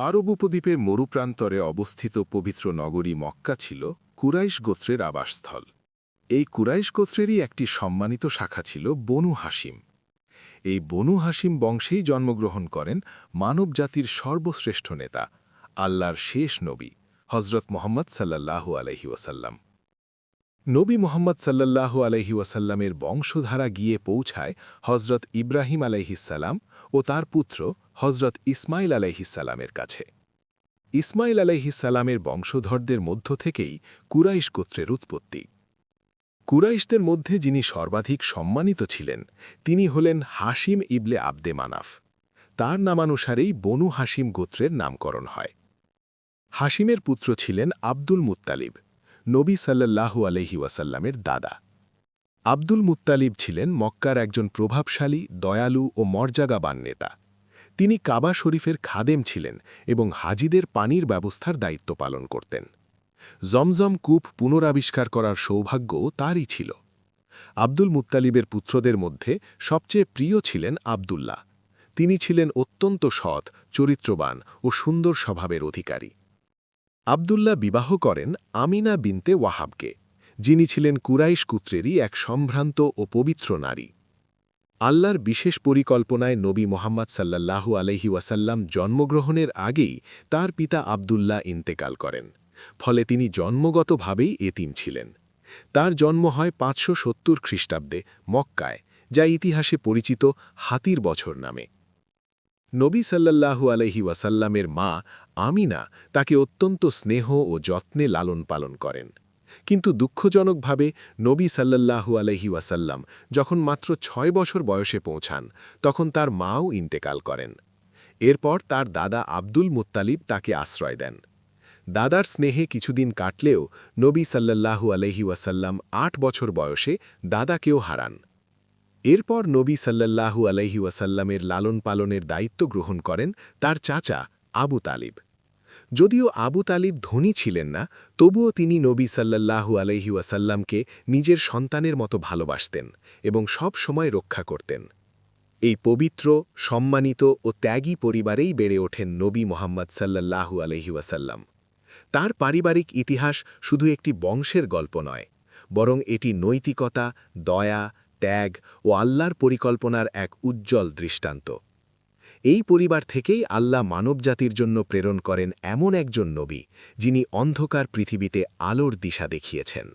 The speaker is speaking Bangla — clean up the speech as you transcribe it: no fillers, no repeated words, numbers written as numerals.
আরব উপদ্বীপের মরুপ্রান্তরে অবস্থিত পবিত্র নগরী মক্কা ছিল কুরাইশ গোত্রের আবাসস্থল। এই কুরাইশ গোত্রেরই একটি সম্মানিত শাখা ছিল বনু হাসিম। এই বনু হাসিম বংশেই জন্মগ্রহণ করেন মানবজাতির সর্বশ্রেষ্ঠ নেতা, আল্লাহর শেষ নবী হজরত মোহাম্মদ সাল্লাল্লাহু আলাইহি ওয়াসাল্লাম। নবী মোহাম্মদ সাল্লাল্লাহু আলাইহি ওয়াসাল্লামের বংশধারা গিয়ে পৌঁছায় হজরত ইব্রাহিম আলাইহিসসালাম ও তার পুত্র হজরত ইসমাইল আলাইহিসসালামের কাছে। ইসমাইল আলাইহিসসালামের বংশধরদের মধ্য থেকেই কুরাইশ গোত্রের উৎপত্তি। কুরাইশদের মধ্যে যিনি সর্বাধিক সম্মানিত ছিলেন তিনি হলেন হাসিম ইবলে আবদে মানাফ। তার নামানুসারেই বনু হাসিম গোত্রের নামকরণ হয়। হাসিমের পুত্র ছিলেন আব্দুল মুত্তালিব, নবী সাল্লাল্লাহু আলাইহি ওয়াসাল্লামের দাদা। আব্দুল মুত্তালিব ছিলেন মক্কার একজন প্রভাবশালী, দয়ালু ও মর্যাদাবান নেতা। তিনি কাবা শরীফের খাদেম ছিলেন এবং হাজিদের পানির ব্যবস্থার দায়িত্ব পালন করতেন। জমজম কূপ পুনরাবিষ্কার করার সৌভাগ্য তারই ছিল। আব্দুল মুত্তালিবের পুত্রদের মধ্যে সবচেয়ে প্রিয় ছিলেন আবদুল্লাহ। তিনি ছিলেন অত্যন্ত সৎ, চরিত্রবান ও সুন্দর স্বভাবের অধিকারী। আবদুল্লাহ বিবাহ করেন আমিনা বিনতে ওয়াহাবকে, যিনি ছিলেন কুরাইশ গোত্রেরই এক সম্ভ্রান্ত ও পবিত্র নারী। আল্লাহর বিশেষ পরিকল্পনায় নবী মোহাম্মদ সাল্লাল্লাহু আলাইহি ওয়াসাল্লাম জন্মগ্রহণের আগেই তার পিতা আবদুল্লাহ ইন্তেকাল করেন, ফলে তিনি জন্মগতভাবেই এতিম ছিলেন। তার জন্ম হয় ৫৭০ খ্রিস্টাব্দে মক্কায়, যা ইতিহাসে পরিচিত হাতির বছর নামে। নবী সাল্লাল্লাহু আলাইহি ওয়াসাল্লামের মা আমিনা তাকে অত্যন্ত স্নেহ ও যত্নে লালন পালন করেন। কিন্তু দুঃখজনকভাবে নবী সাল্লাল্লাহু আলাইহি ওয়াসাল্লাম যখন মাত্র ৬ বছর বয়সে পৌঁছান তখন তার মাও ইন্তেকাল করেন। এরপর তার দাদা আব্দুল মুত্তালিব তাকে আশ্রয় দেন। দাদার স্নেহে কিছুদিন কাটলেও নবী সাল্লাল্লাহু আলাইহি ওয়াসাল্লাম ৮ বছর বয়সে দাদাকেও হারান। এরপর নবী সাল্লাল্লাহু আলাইহি ওয়াসাল্লামের লালন পালনের দায়িত্ব গ্রহণ করেন তার চাচা আবু তালিব। যদিও আবু তালিব ধনী ছিলেন না, তবুও তিনি নবী সাল্লাল্লাহু আলাইহি ওয়াসাল্লামকে নিজের সন্তানের মতো ভালোবাসতেন এবং সব সময় রক্ষা করতেন। এই পবিত্র, সম্মানিত ও ত্যাগী পরিবারেই বেড়ে ওঠেন নবী মোহাম্মদ সাল্লাল্লাহু আলাইহি ওয়াসাল্লাম। তার পারিবারিক ইতিহাস শুধু একটি বংশের গল্প নয়, বরং এটি নৈতিকতা, দয়া, ত্যাগ ও আল্লাহর পরিকল্পনার এক উজ্জ্বল দৃষ্টান্ত। এই পরিবার থেকেই আল্লাহ মানবজাতির জন্য প্রেরণ করেন এমন একজন নবী, যিনি অন্ধকার পৃথিবীতে আলোর দিশা দেখিয়েছেন।